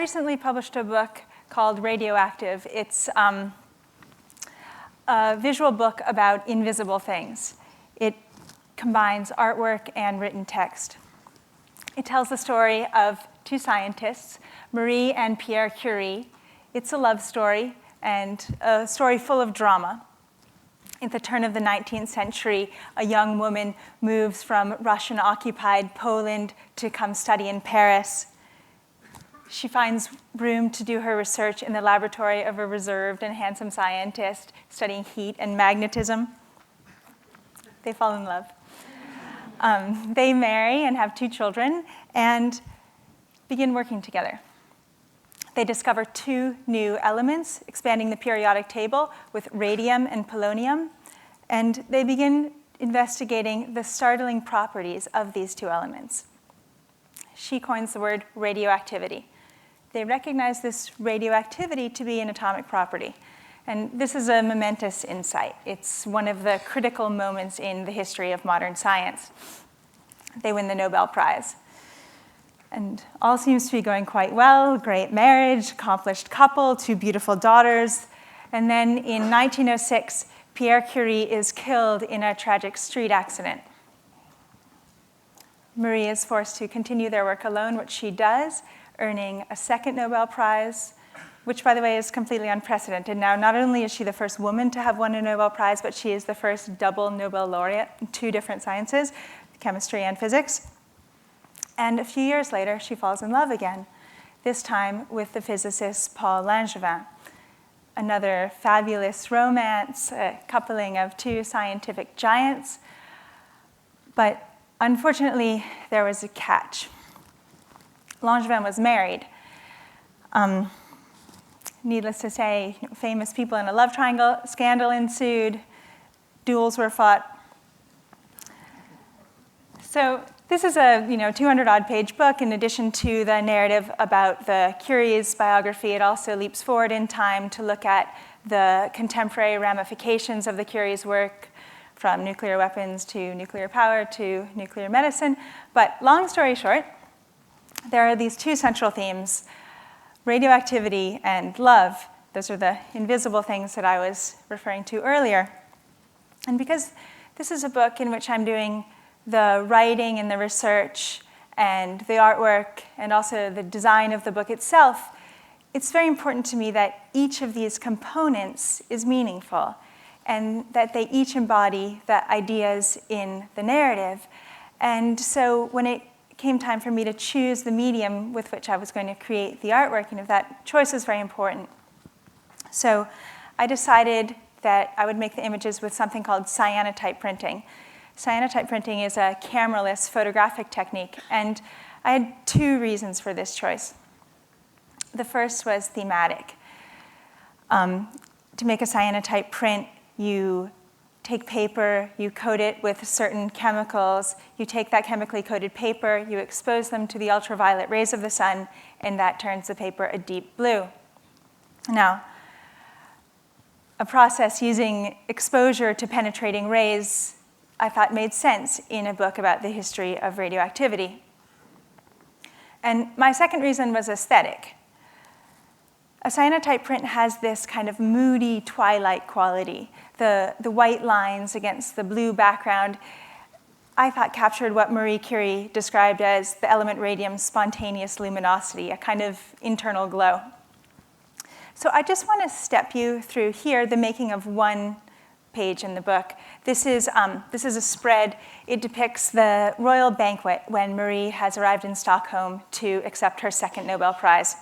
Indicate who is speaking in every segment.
Speaker 1: recently published a book called Radioactive. It's a visual book about invisible things. It combines artwork and written text. It tells the story of two scientists, Marie and Pierre Curie. It's a love story and a story full of drama. At the turn of the 19th century, a young woman moves from Russian-occupied Poland to come study in Paris. She finds room to do her research in the laboratory of a reserved and handsome scientist studying heat and magnetism. They fall in love. They marry and have 2 children and begin working together. They discover 2 new elements, expanding the periodic table with radium and polonium, and they begin investigating the startling properties of these 2 elements. She coins the word radioactivity. They recognize this radioactivity to be an atomic property. And this is a momentous insight. It's one of the critical moments in the history of modern science. They win the Nobel Prize. And all seems to be going quite well, great marriage, accomplished couple, 2 beautiful daughters. And then in 1906, Pierre Curie is killed in a tragic street accident. Marie is forced to continue their work alone, which she does, earning a 2nd Nobel Prize, which, by the way, is completely unprecedented. Now, not only is she the first woman to have won a Nobel Prize, but she is the first double Nobel laureate in 2 different sciences, chemistry and physics. And a few years later, she falls in love again, this time with the physicist Paul Langevin. Another fabulous romance, a coupling of 2 scientific giants. But unfortunately, there was a catch. Langevin was married. Needless to say, famous people in a love triangle, scandal ensued, duels were fought. So this is a 200-odd page book. In addition to the narrative about the Curie's biography, it also leaps forward in time to look at the contemporary ramifications of the Curie's work, from nuclear weapons to nuclear power to nuclear medicine. But long story short, there are these 2 central themes: radioactivity and love. Those are the invisible things that I was referring to earlier. And because this is a book in which I'm doing the writing and the research and the artwork and also the design of the book itself, it's very important to me that each of these components is meaningful and that they each embody the ideas in the narrative. And so when it came time for me to choose the medium with which I was going to create the artwork, that choice is very important. So I decided that I would make the images with something called cyanotype printing. Cyanotype printing is a cameraless photographic technique, and I had 2 reasons for this choice. The first was thematic. To make a cyanotype print, you take paper, you coat it with certain chemicals, you take that chemically coated paper, you expose them to the ultraviolet rays of the sun, and that turns the paper a deep blue. Now, a process using exposure to penetrating rays I thought made sense in a book about the history of radioactivity. And my second reason was aesthetic. A cyanotype print has this kind of moody twilight quality. The white lines against the blue background, I thought captured what Marie Curie described as the element radium's spontaneous luminosity, a kind of internal glow. So I just want to step you through here the making of one page in the book. This is a spread. It depicts the royal banquet when Marie has arrived in Stockholm to accept her 2nd Nobel Prize.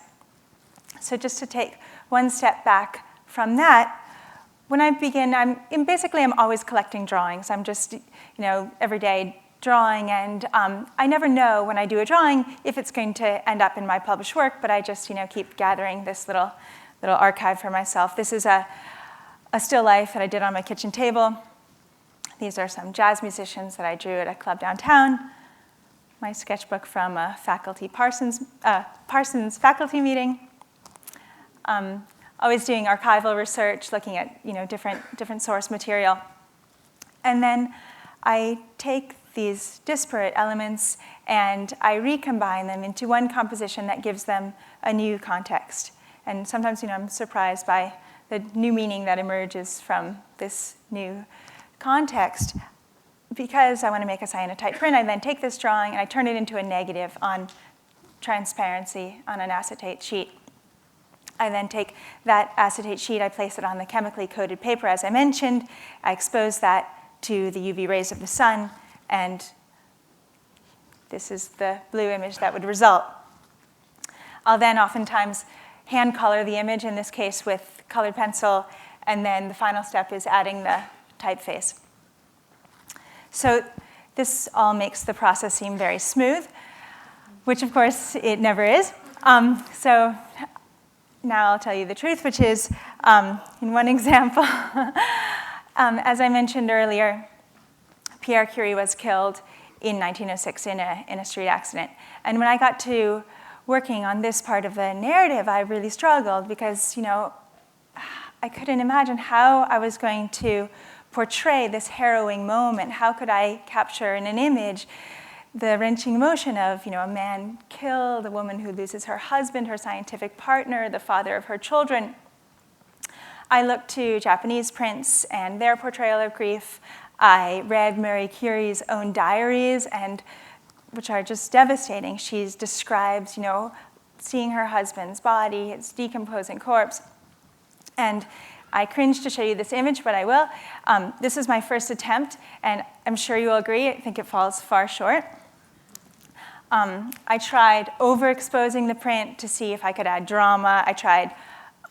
Speaker 1: So just to take one step back from that, when I begin, I'm always collecting drawings. I'm just, every day drawing, and I never know when I do a drawing if it's going to end up in my published work, but I just, keep gathering this little archive for myself. This is a still life that I did on my kitchen table. These are some jazz musicians that I drew at a club downtown. My sketchbook from a Parsons faculty meeting. Always doing archival research, looking at different source material. And then I take these disparate elements, and I recombine them into one composition that gives them a new context. And sometimes, I'm surprised by the new meaning that emerges from this new context. Because I want to make a cyanotype print, I then take this drawing and I turn it into a negative on transparency on an acetate sheet. I then take that acetate sheet, I place it on the chemically coated paper, as I mentioned. I expose that to the UV rays of the sun, and this is the blue image that would result. I'll then oftentimes hand color the image, in this case with colored pencil, and then the final step is adding the typeface. So this all makes the process seem very smooth, which of course it never is. So now I'll tell you the truth, which is, in one example, as I mentioned earlier, Pierre Curie was killed in 1906 in a street accident. And when I got to working on this part of the narrative, I really struggled because, I couldn't imagine how I was going to portray this harrowing moment. How could I capture in an image the wrenching emotion of, a man killed, a woman who loses her husband, her scientific partner, the father of her children. I looked to Japanese prints and their portrayal of grief. I read Marie Curie's own diaries, which are just devastating. She describes, seeing her husband's body, his decomposing corpse. And I cringe to show you this image, but I will. This is my first attempt, and I'm sure you will agree. I think it falls far short. I tried overexposing the print to see if I could add drama. I tried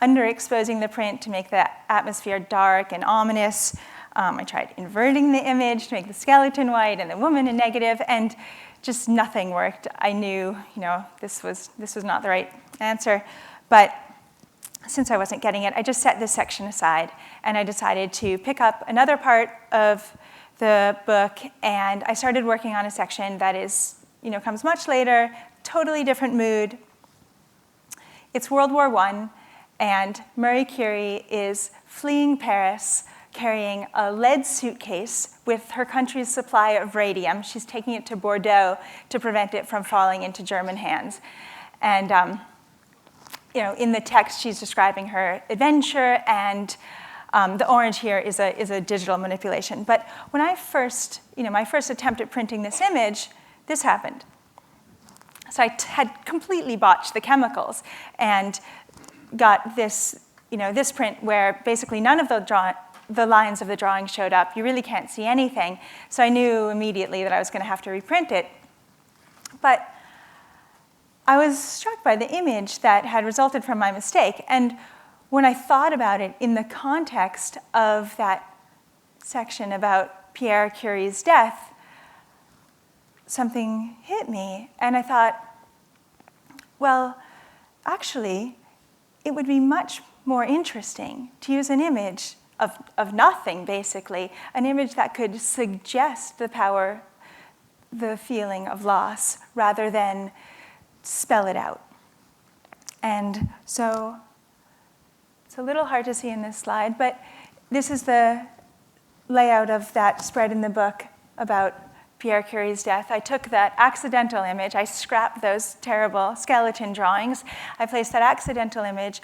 Speaker 1: underexposing the print to make the atmosphere dark and ominous. I tried inverting the image to make the skeleton white and the woman a negative, and just nothing worked. I knew, this was not the right answer, but since I wasn't getting it, I just set this section aside, and I decided to pick up another part of the book, and I started working on a section that is, comes much later, totally different mood. It's World War I, and Marie Curie is fleeing Paris, carrying a lead suitcase with her country's supply of radium. She's taking it to Bordeaux to prevent it from falling into German hands. And in the text, she's describing her adventure, and the orange here is a digital manipulation. But when I first, my first attempt at printing this image, this happened. So I had completely botched the chemicals and got this, this print where basically none of the lines of the drawing showed up. You really can't see anything. So I knew immediately that I was going to have to reprint it. But I was struck by the image that had resulted from my mistake. And when I thought about it in the context of that section about Pierre Curie's death, something hit me. And I thought, well, actually, it would be much more interesting to use an image of nothing, basically, an image that could suggest the power, the feeling of loss, rather than spell it out. And so it's a little hard to see in this slide, but this is the layout of that spread in the book about Pierre Curie's death. I took that accidental image, I scrapped those terrible skeleton drawings, I placed that accidental image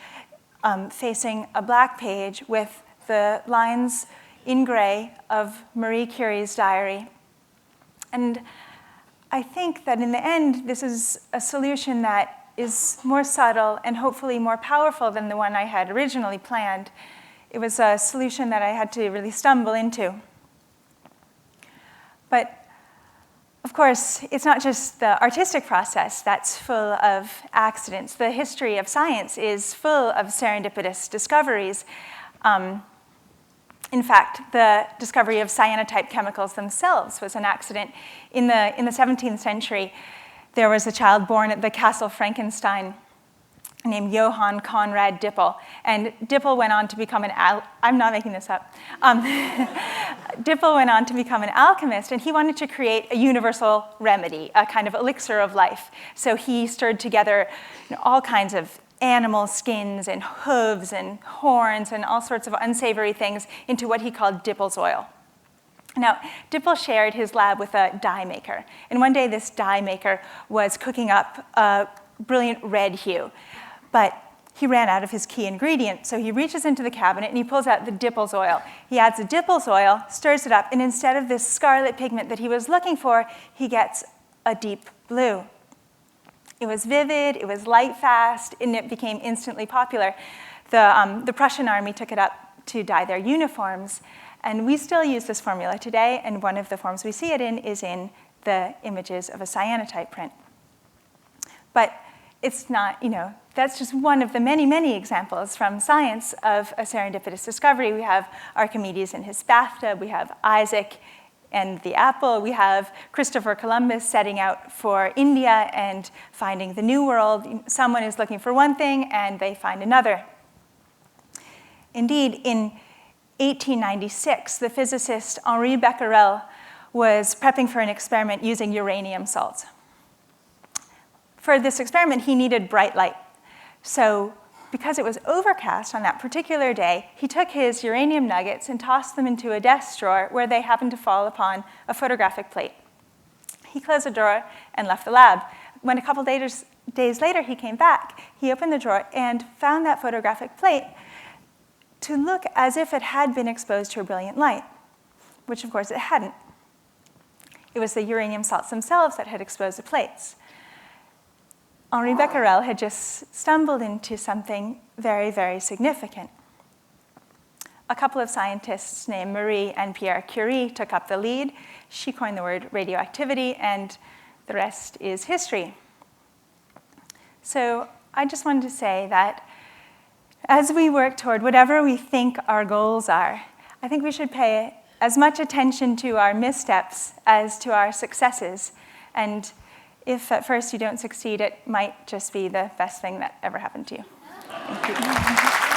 Speaker 1: facing a black page with the lines in gray of Marie Curie's diary. And I think that in the end, this is a solution that is more subtle and hopefully more powerful than the one I had originally planned. It was a solution that I had to really stumble into. But of course, it's not just the artistic process that's full of accidents. The history of science is full of serendipitous discoveries. In fact, the discovery of cyanotype chemicals themselves was an accident. In the 17th century, there was a child born at the Castle Frankenstein named Johann Conrad Dippel. And Dippel went on to become I'm not making this up. Dippel went on to become an alchemist, and he wanted to create a universal remedy, a kind of elixir of life. So he stirred together all kinds of animal skins and hooves and horns and all sorts of unsavory things into what he called Dippel's oil. Now, Dippel shared his lab with a dye maker. And one day, this dye maker was cooking up a brilliant red hue. But he ran out of his key ingredient, so he reaches into the cabinet and he pulls out the Dippel's oil. He adds the Dippel's oil, stirs it up, and instead of this scarlet pigment that he was looking for, he gets a deep blue. It was vivid, it was light fast, and it became instantly popular. The Prussian army took it up to dye their uniforms, and we still use this formula today, and one of the forms we see it in is in the images of a cyanotype print. But it's not, that's just one of the many, many examples from science of a serendipitous discovery. We have Archimedes in his bathtub, we have Isaac and the apple, we have Christopher Columbus setting out for India and finding the New World. Someone is looking for one thing and they find another. Indeed, in 1896, the physicist Henri Becquerel was prepping for an experiment using uranium salts. For this experiment, he needed bright light. So because it was overcast on that particular day, he took his uranium nuggets and tossed them into a desk drawer where they happened to fall upon a photographic plate. He closed the drawer and left the lab. When a couple days later he came back, he opened the drawer and found that photographic plate to look as if it had been exposed to a brilliant light, which of course it hadn't. It was the uranium salts themselves that had exposed the plates. Henri Becquerel had just stumbled into something very, very significant. A couple of scientists named Marie and Pierre Curie took up the lead. She coined the word radioactivity, and the rest is history. So I just wanted to say that as we work toward whatever we think our goals are, I think we should pay as much attention to our missteps as to our successes. And if at first you don't succeed, it might just be the best thing that ever happened to you. Thank you.